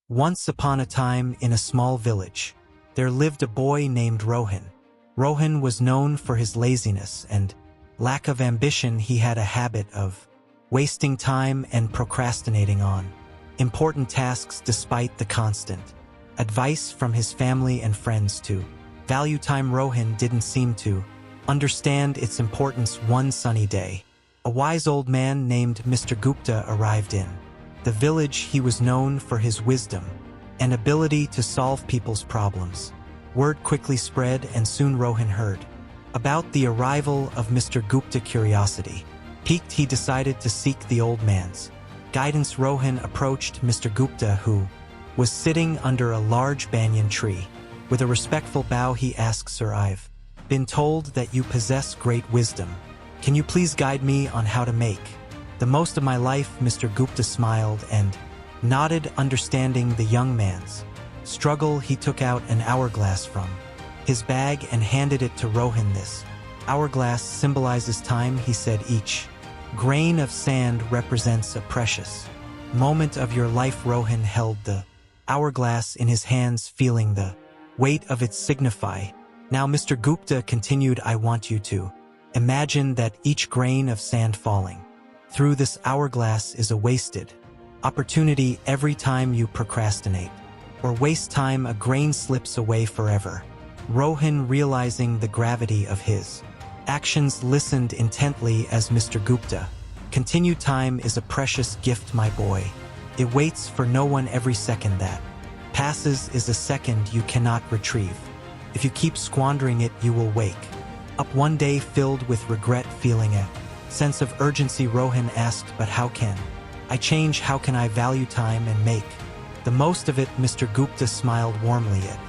Once upon a time, in a small village, there lived a boy named Rohan. Rohan was known for his laziness and lack of ambition. He had a habit of wasting time and procrastinating on important tasks despite the constant advice from his family and friends to value time. Rohan didn't seem to understand its importance. One sunny day, a wise old man named Mr. Gupta arrived in the village. He was known for his wisdom and ability to solve people's problems. Word quickly spread, and soon Rohan heard about the arrival of Mr. Gupta. Curiosity piqued, he decided to seek the old man's guidance. Rohan approached Mr. Gupta, who was sitting under a large banyan tree. With a respectful bow, he asked, "Sir, I've been told that you possess great wisdom. Can you please guide me on how to make the most of my life?" Mr. Gupta smiled and nodded, understanding the young man's struggle. He took out an hourglass from his bag and handed it to Rohan. "This hourglass symbolizes time," he said. "Each grain of sand represents a precious moment of your life." Rohan held the hourglass in his hands, feeling the weight of it signify. "Now," Mr. Gupta continued, "I want you to imagine that each grain of sand falling through this hourglass is a wasted opportunity. Every time you procrastinate or waste time, a grain slips away forever." Rohan, realizing the gravity of his actions, listened intently as Mr. Gupta continued, "Time is a precious gift, my boy. It waits for no one. Every second that passes is a second you cannot retrieve. If you keep squandering it, you will wake up one day filled with regret, feeling a sense of urgency." Rohan asked, "But how can I change? How can I value time and make the most of it?" Mr. Gupta smiled warmly. "It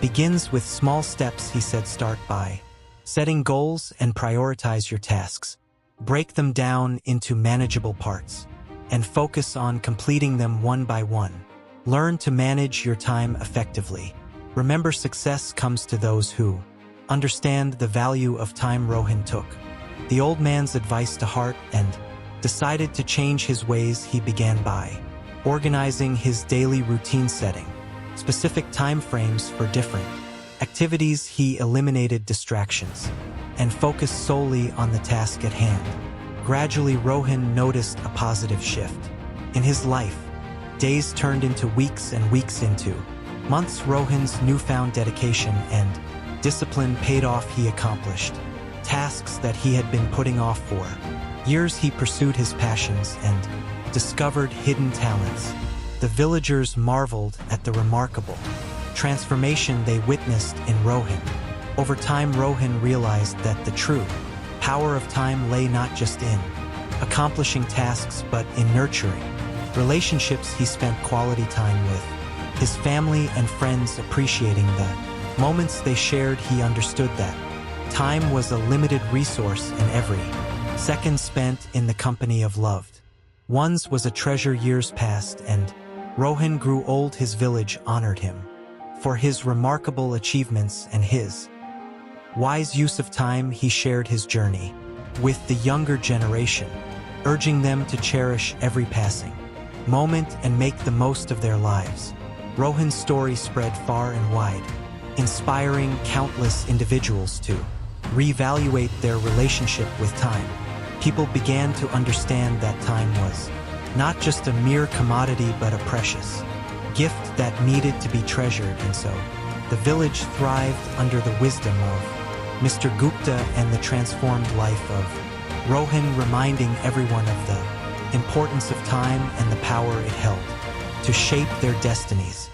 begins with small steps," he said. "Start by setting goals and prioritize your tasks. Break them down into manageable parts and focus on completing them one by one. Learn to manage your time effectively. Remember, success comes to those who understand the value of time." Rohan took the old man's advice to heart and decided to change his ways. He began by organizing his daily routine, setting specific time frames for different activities. He eliminated distractions and focused solely on the task at hand. Gradually, Rohan noticed a positive shift in his life. Days turned into weeks and weeks into months. Rohan's newfound dedication and discipline paid off. He accomplished tasks that he had been putting off for years. He pursued his passions and discovered hidden talents. The villagers marveled at the remarkable transformation they witnessed in Rohan. Over time, Rohan realized that the true power of time lay not just in accomplishing tasks but in nurturing relationships. He spent quality time with his family and friends, appreciating the moments they shared. He understood that time was a limited resource, and every second spent in the company of loved ones was a treasure. Years passed, and Rohan grew old. His village honored him for his remarkable achievements and his wise use of time. He shared his journey with the younger generation, urging them to cherish every passing moment and make the most of their lives. Rohan's story spread far and wide, inspiring countless individuals to reevaluate their relationship with time. People began to understand that time was not just a mere commodity but a precious gift that needed to be treasured, and so the village thrived under the wisdom of Mr. Gupta and the transformed life of Rohan, reminding everyone of the importance of time and the power it held to shape their destinies.